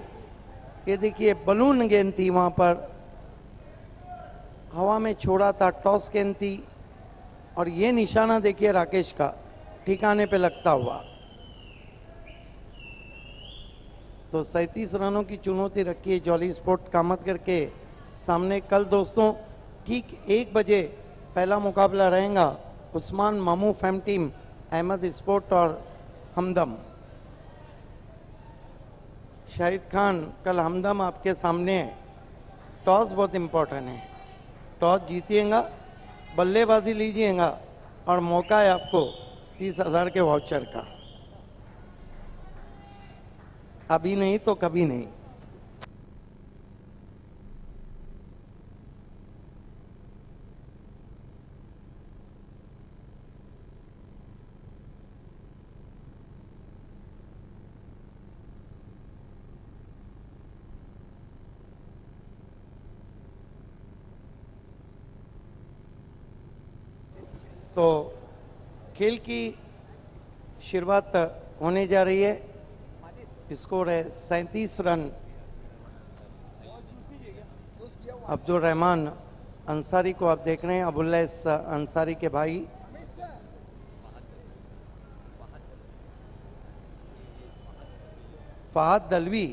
ये देखिए बलून गेंद थी वहां पर, हवा में छोड़ा था, टॉस गेंद थी और ये निशाना देखिए राकेश का ठिकाने पे लगता हुआ। तो 37 रनों की चुनौती रखी है जॉली स्पोर्ट कामत करके सामने। कल दोस्तों ठीक 1 बजे पहला मुकाबला रहेगा उस्मान मामू फैम टीम अहमद स्पोर्ट और हमदम। शाहिद खान कल हमदम आपके सामने है। टॉस बहुत इंपॉर्टेंट है, टॉस जीतिएगा, बल्लेबाजी लीजिएगा और मौका है आपको 30,000 के वाउचर का। अभी नहीं तो कभी नहीं। तो खेल की शुरुआत होने जा रही है। स्कोर है 37 रन। अब्दुल रहमान अंसारी को आप देख रहे हैं, अबुल्लैस अंसारी के भाई। फहद दलवी,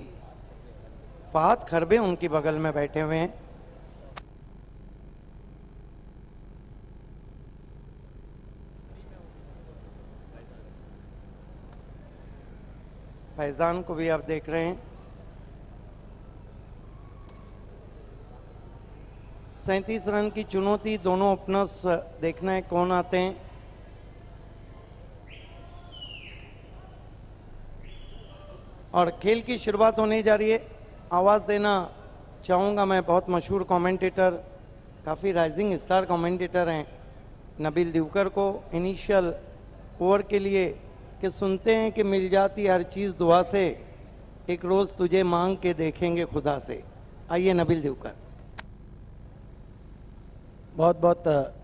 फहद खरबे उनके बगल में बैठे हुए हैं। फैजान को भी आप देख रहे हैं। 37 रन की चुनौती, दोनों ओपनर्स देखना है कौन आते हैं। और खेल की शुरुआत होने जा रही है। आवाज़ देना चाहूँगा मैं बहुत मशहूर कमेंटेटर, काफ़ी राइजिंग स्टार कमेंटेटर हैं, नबील दिवकर को, इनिशियल ओवर के लिए कि सुनते हैं कि मिल जाती हर चीज़ दुआ से, एक रोज़ तुझे मांग के देखेंगे खुदा से। आइए नबील दिवकर। बहुत बहुत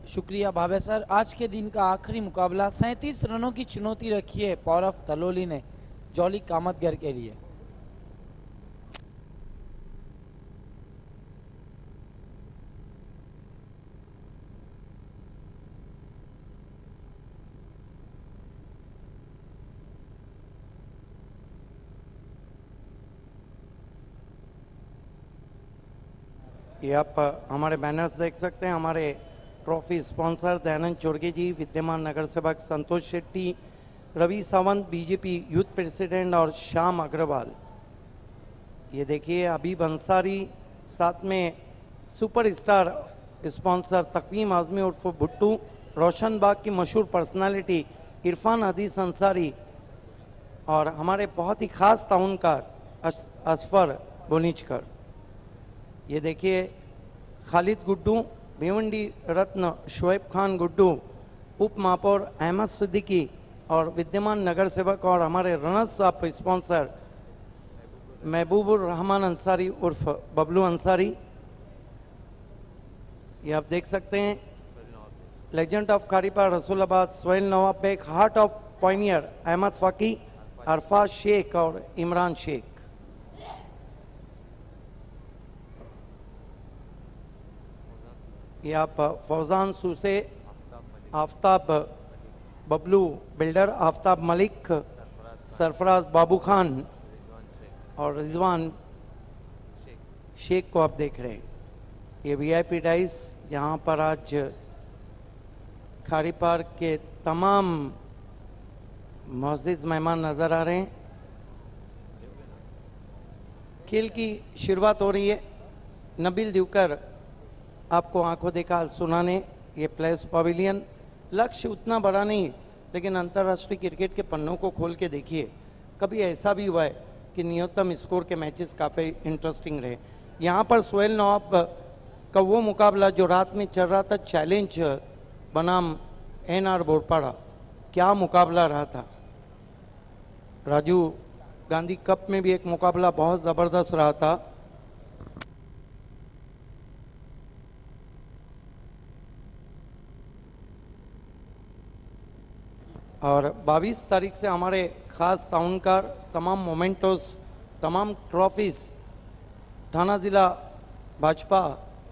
शुक्रिया भावे सर। आज के दिन का आखिरी मुकाबला 37 रनों की चुनौती रखी है पौरव तलोली ने जॉली कामतगर के लिए। ये आप हमारे बैनर्स देख सकते हैं। हमारे ट्रॉफी स्पॉन्सर दयानंद चोरगे जी, विद्यमान नगर सेवक Santosh Shetty, Ravi Sawant BJP youth president और श्याम अग्रवाल। ये देखिए अबीब अंसारी, साथ में सुपरस्टार स्पॉन्सर तकवीम आजमी उर्फ भुट्टू, रोशनबाग की मशहूर पर्सनालिटी इरफान हदीस अंसारी और हमारे बहुत ही खास ताउनकार असफर बोनीचकर। ये देखिए खालिद गुड्डू, भिवंडी रत्न शोएब खान गुड्डू, उप महापौर अहमद सिद्दीकी और विद्यमान नगर सेवक और हमारे runners up sponsor Mahbubur Rahman Ansari उर्फ बबलू अंसारी। ये आप देख सकते हैं legend of Kharipar Rasulabad Sohail Nawab Baig, heart of pioneer Ahmed Faki, Arfa Shaikh और इमरान शेख। ये आप फौजान सूसे, आफ्ताब बबलू बिल्डर, आफ्ताब मलिक, सरफराज बाबू खान और रिजवान शेख को आप देख रहे हैं। ये वीआईपी डाइस यहाँ पर आज खारी पार्क के तमाम मुअज़्ज़िज़ मेहमान नज़र आ रहे हैं। खेल की शुरुआत हो रही है। नबील दिवकर आपको आंखों देखा सुनाने ये प्लेस पवेलियन, लक्ष्य उतना बड़ा नहीं, लेकिन अंतर्राष्ट्रीय क्रिकेट के पन्नों को खोल के देखिए, कभी ऐसा भी हुआ है कि न्यूनतम स्कोर के मैचेस काफ़ी इंटरेस्टिंग रहे। यहाँ पर सोहेल नवाब का वो मुकाबला जो रात में चल रहा था, चैलेंज बनाम NR बोरपाड़ा, क्या मुकाबला रहा था। राजीव गांधी कप में भी एक मुकाबला बहुत ज़बरदस्त रहा था। और 22 तारीख से हमारे खास ताउनकार, तमाम मोमेंटोस, तमाम ट्रॉफीज, थाना जिला भाजपा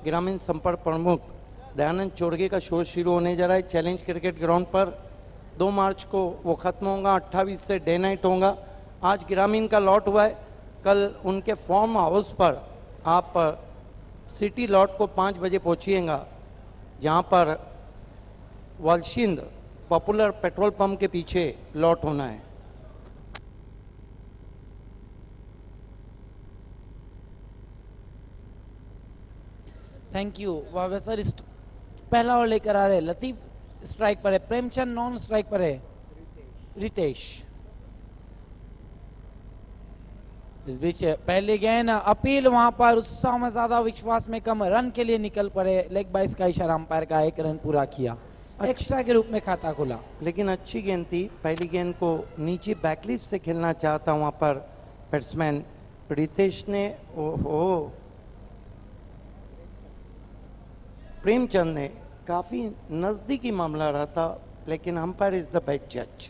ग्रामीण संपर्क प्रमुख दयानंद चोरगे का शो शुरू होने जा रहा है चैलेंज क्रिकेट ग्राउंड पर। 2 मार्च को वो ख़त्म होगा, 28 से डे नाइट होगा। आज ग्रामीण का लॉट हुआ है, कल उनके फॉर्म हाउस पर आप सिटी लॉट को 5 बजे पहुँचिएगा, जहाँ पर वालशिंद पॉपुलर पेट्रोल पंप के पीछे लॉट होना है। थैंक यू वावे सर। पहला ओवर लेकर आ रहे लतीफ स्ट्राइक पर है, प्रेमचंद नॉन स्ट्राइक पर है, रितेश। इस बीच पहले गेंद अपील, वहां पर उत्साह में ज्यादा विश्वास में कम, रन के लिए निकल पड़े। लेग बाइस का इशारा अंपायर का, 1 रन पूरा किया, एक्स्ट्रा के रूप में खाता खुला। लेकिन अच्छी गेंद थी। पहली गेंद को नीचे बैकलिफ से खेलना चाहता वहां पर बैट्समैन रितेश ने, ओहो प्रेमचंद ने, काफी नजदीकी मामला रहा था, लेकिन अंपायर इज द बेस्ट जज।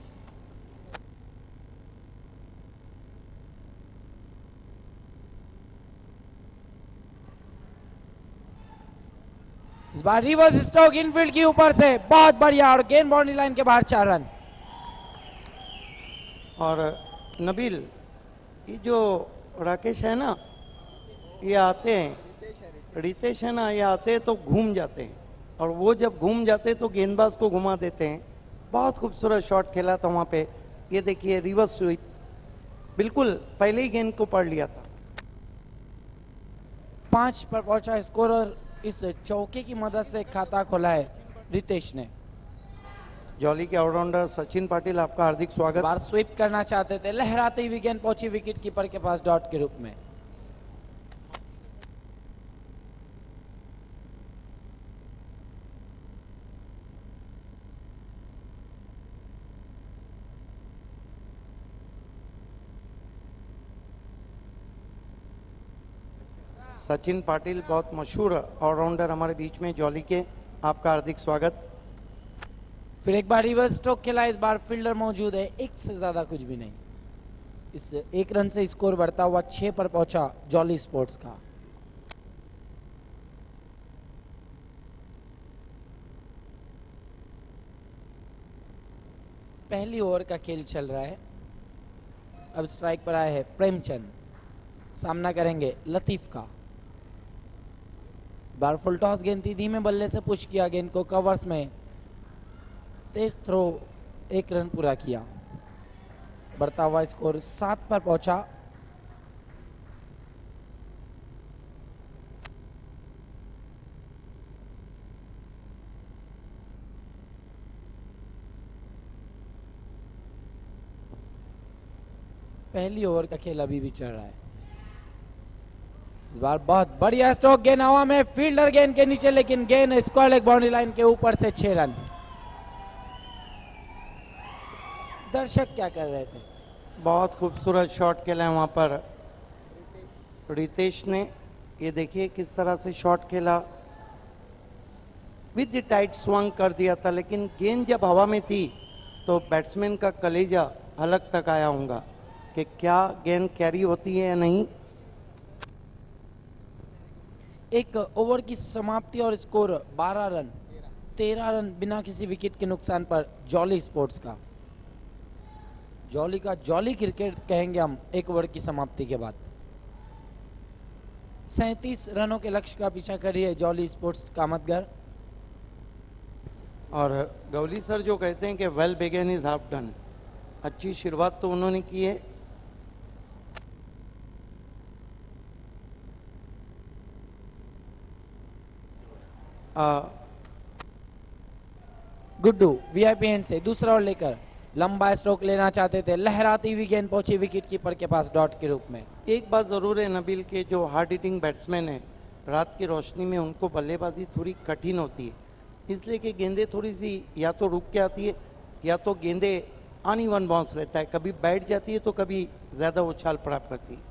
इस बार रिवर्स स्ट्रोक इनफील्ड के ऊपर से बहुत बढ़िया और गेंद बाउंड्री लाइन के बाहर 4 रन। और नबील, ये जो राकेश है ना, ये आते हैं, रितेश है ना, ये आते हैं तो घूम जाते हैं, और वो जब घूम जाते हैं तो गेंदबाज को घुमा देते हैं। बहुत खूबसूरत शॉट खेला था वहां पे। ये देखिए रिवर्स स्वीप, बिल्कुल पहले ही गेंद को पढ़ लिया था। 5 पर पहुंचा स्कोर और इस चौके की मदद से खाता खोला है रितेश ने। जॉली के ऑलराउंडर सचिन पाटिल, आपका हार्दिक इस स्वागत। बार स्वीप करना चाहते थे, लहराती हुई गेंद पहुंची विकेट कीपर के पास डॉट के रूप में। सचिन पाटिल बहुत मशहूर ऑलराउंडर हमारे बीच में जॉली के, आपका हार्दिक स्वागत। फिर एक बार रिवर्स स्ट्रोक खेला, इस बार फील्डर मौजूद है, एक से ज्यादा कुछ भी नहीं। इस 1 रन से स्कोर बढ़ता हुआ 6 पर पहुंचा जॉली स्पोर्ट्स का। पहली ओवर का खेल चल रहा है। अब स्ट्राइक पर आए हैं प्रेमचंद, सामना करेंगे लतीफ का। बार फुल टॉस गेंद थी, धीमे बल्ले से पुश किया गेंद को कवर्स में, तेज थ्रो, 1 रन पूरा किया। बढ़ता हुआ स्कोर 7 पर पहुंचा। पहली ओवर का खेल अभी भी चल रहा है। इस बार बहुत बढ़िया स्ट्रोक, गेंद हवा में, फील्डर गेंद के नीचे, लेकिन गेंद स्क्वायर लेग बाउंड्री लाइन के ऊपर से 6 रन। दर्शक क्या कर रहे थे? बहुत खूबसूरत शॉट खेला है वहां पर रितेश ने। ये देखिए किस तरह से शॉट खेला, विद द टाइट स्वंग कर दिया था, लेकिन गेंद जब हवा में थी तो बैट्समैन का कलेजा हलक तक आया होगा कि क्या गेंद कैरी होती है या नहीं। एक ओवर की समाप्ति और स्कोर 12 रन, 13 रन बिना किसी विकेट के नुकसान पर जॉली स्पोर्ट्स का। जॉली का जॉली क्रिकेट कहेंगे हम एक ओवर की समाप्ति के बाद। 37 रनों के लक्ष्य का पीछा कर रही है जॉली स्पोर्ट्स कामतगर। और गौली सर जो कहते हैं कि well begun is half done, अच्छी शुरुआत तो उन्होंने की है। गुड्डू वीआईपी एंड से दूसरा ओवर लेकर लंबा स्ट्रोक लेना चाहते थे, लहराती हुई गेंद पहुंची विकेट कीपर के पास डॉट के रूप में। एक बात जरूर है नबील के, जो हार्ड हिटिंग बैट्समैन है रात की रोशनी में उनको बल्लेबाजी थोड़ी कठिन होती है, इसलिए कि गेंदें थोड़ी सी या तो रुक के आती है या तो गेंदें अनइवन बाउंस रहता है, कभी बैठ जाती है तो कभी ज्यादा उछाल प्राप्त करती है।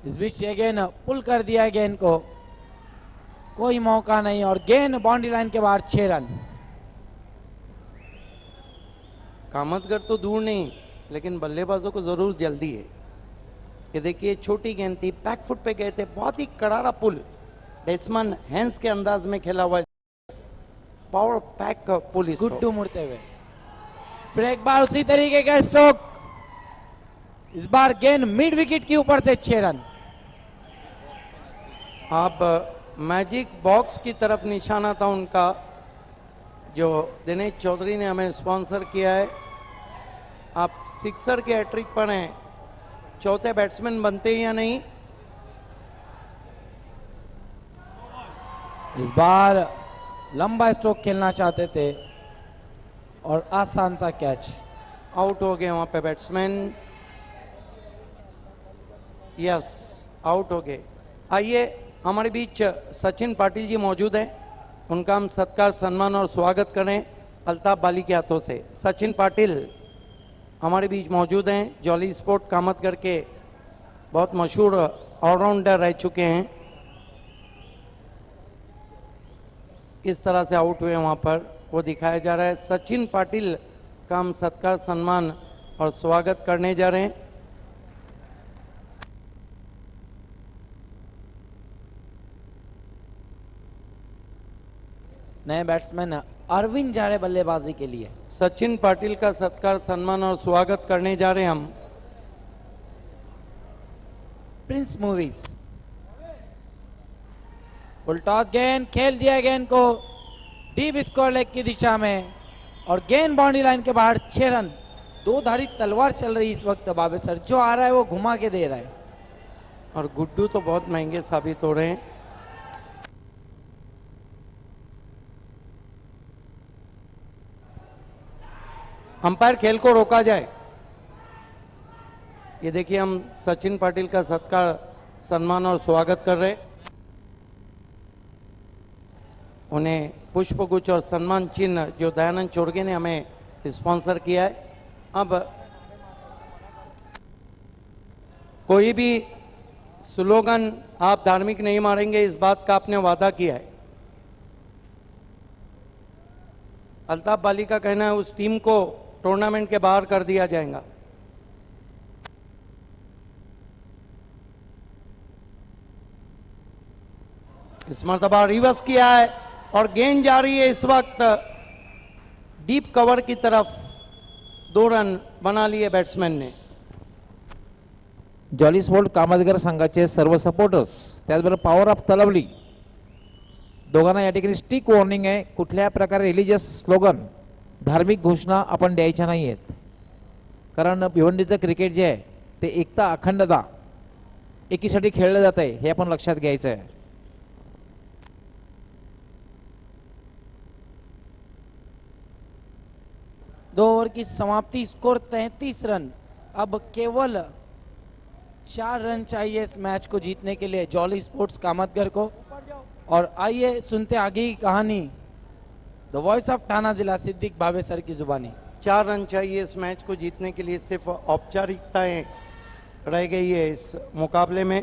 इस बीच ये गेंद पुल कर दिया है, गेंद को कोई मौका नहीं और गेंद बाउंड्री लाइन के बाहर 6 रन। कामतगर तो दूर नहीं, लेकिन बल्लेबाजों को जरूर जल्दी है। ये देखिए छोटी गेंद थी, बैक फुट पे गए थे, बहुत ही करारा पुल, डेस्मन हैंस के अंदाज में खेला हुआ पावर पैक पुल। गुड्डू मुड़ते हुए फिर एक बार उसी तरीके का स्ट्रोक, इस बार गेंद मिड विकेट के ऊपर से 6 रन। अब मैजिक बॉक्स की तरफ निशाना था उनका, जो दिनेश चौधरी ने हमें स्पॉन्सर किया है। आप सिक्सर के हैट्रिक पर हैं, चौथे बैट्समैन बनते हैं या नहीं। इस बार लंबा स्ट्रोक खेलना चाहते थे और आसान सा कैच, आउट हो गए वहां पे बैट्समैन, यस आउट हो गए। आइए हमारे बीच सचिन पाटिल जी मौजूद हैं, उनका हम सत्कार सम्मान और स्वागत करें अल्ताफ बाली के हाथों से। सचिन पाटिल हमारे बीच मौजूद हैं, जॉली स्पोर्ट कामतगर के बहुत मशहूर ऑलराउंडर रह चुके हैं। किस तरह से आउट हुए वहां पर वो दिखाया जा रहा है। सचिन पाटिल का हम सत्कार सम्मान और स्वागत करने जा रहे हैं। नए बैट्समैन अरविंद जा रहे बल्लेबाजी के लिए। सचिन पाटिल का सत्कार, सम्मान और स्वागत करने जा रहे हैं हम। प्रिंस मूवीज फुल टॉस गेंद खेल दिया, गेंद को डीप स्कोर लेग की दिशा में और गेंद बाउंड्री लाइन के बाहर 6 रन। दो धारी तलवार चल रही इस वक्त बाबे सर, जो आ रहा है वो घुमा के दे रहा है। और गुड्डू तो बहुत महंगे साबित हो रहे हैं। अंपायर खेल को रोका जाए। ये देखिए हम सचिन पाटिल का सत्कार, सम्मान और स्वागत कर रहे हैं। उन्हें पुष्प गुच्छ और सम्मान चिन्ह जो दयानंद चोरगे ने हमें स्पॉन्सर किया है। अब कोई भी स्लोगन आप धार्मिक नहीं मारेंगे, इस बात का आपने वादा किया है। अल्ताफ बाली का कहना है उस टीम को टूर्नामेंट के बाहर कर दिया जाएगा। इस मर्तबा रिवर्स किया है और गेंद जा रही है इस वक्त डीप कवर की तरफ। 2 रन बना लिए बैट्समैन ने। जॉली स्पोर्ट कामतगर संघाचे सर्व सपोर्टर्स, त्याचबरोबर पॉवर ऑफ तलवली, दोघांना या ठिकाणी स्टिक वॉर्निंग आहे। कुठल्या प्रकारे रिलीजियस स्लोगन, धार्मिक घोषणा आपण द्यायच्या नाही आहेत, कारण भिवंडीचं क्रिकेट जे आहे ते एकता, अखंडता, एकीसाठी खेळलं जात आहे, हे आपण लक्षात घ्यायचं आहे। दो ओवर की समाप्ति, स्कोर 33 रन। अब केवल 4 रन चाहिए इस मैच को जीतने के लिए जॉली स्पोर्ट्स कामतगर को। और आइए सुनते आगे की कहानी द वॉइस ऑफ थाना जिला सिद्दीक बाबे सर की जुबानी। 4 रन चाहिए इस मैच को जीतने के लिए। सिर्फ औपचारिकताएं रह गई है इस मुकाबले में।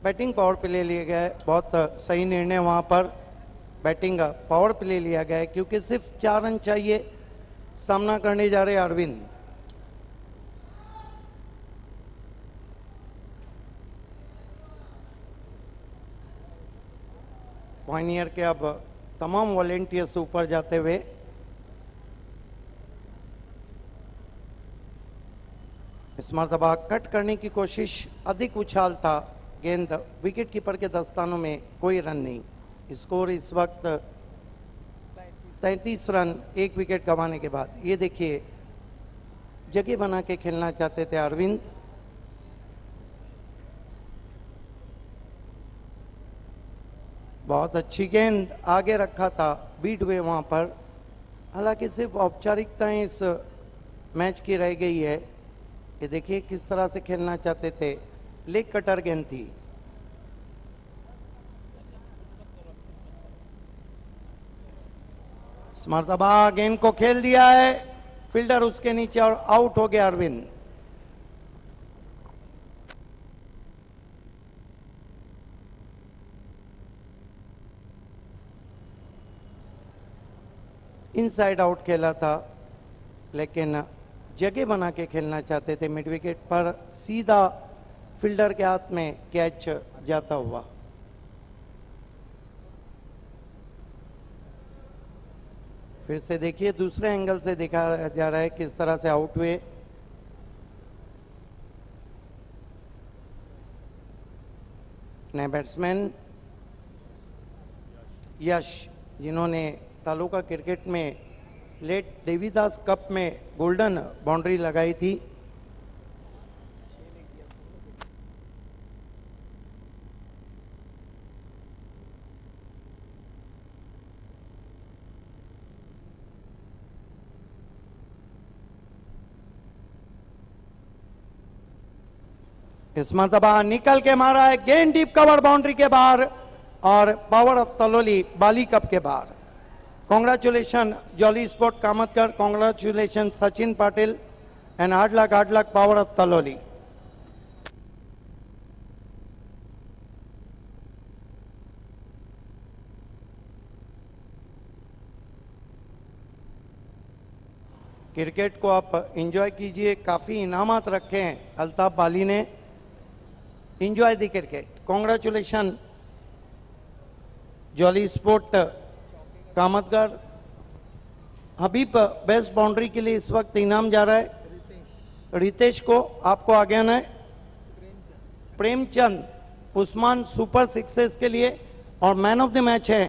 बैटिंग पावर प्ले लिया गया है, बहुत सही निर्णय वहां पर बैटिंग पावर प्ले लिया गया है, क्योंकि सिर्फ 4 रन चाहिए। सामना करने जा रहे अरविंद। पॉइनियर के अब तमाम वॉलेंटियर्स ऊपर जाते हुए। इस मर्तबा कट करने की कोशिश, अधिक उछाल था, गेंद विकेट कीपर के दस्तानों में, कोई रन नहीं। स्कोर इस वक्त 33 रन 1 विकेट गंवाने के बाद। ये देखिए जगह बना के खेलना चाहते थे अरविंद। बहुत अच्छी गेंद आगे रखा था, बीट हुए वहां पर। हालांकि सिर्फ औपचारिकताएं इस मैच की रह गई है। ये देखिए किस तरह से खेलना चाहते थे, लेग कटर गेंद थी। मर्तबा गेंद को खेल दिया है, फील्डर उसके नीचे और आउट हो गया अरविंद। इनसाइड आउट खेला था, लेकिन जगह बना के खेलना चाहते थे। मिड विकेट पर सीधा फील्डर के हाथ में कैच जाता हुआ। फिर से देखिए दूसरे एंगल से दिखाया जा रहा है किस तरह से आउट हुए। नए बैट्समैन यश, जिन्होंने तालुका क्रिकेट में लेट देवीदास कप में गोल्डन बाउंड्री लगाई थी। इस मर्तबा निकल के मारा है, गेंद डीप कवर बाउंड्री के बाहर और power of Taloli Bali cup के बाहर। Congratulations jolly sport Kamatkar, congratulations Sachin Patil and hard luck power of Taloli. Cricket को आप एंजॉय कीजिए, काफी इनामात रखे हैं अल्ताफ बाली ने। enjoy the cricket. Congratulations, jolly sport Kamatgarh. Habib best boundary के लिए इस वक्त इनाम जा रहा है रितेश को, आपको आगे आना है। प्रेमचंद उस्मान सुपर सिक्सेस के लिए, और मैन ऑफ द मैच है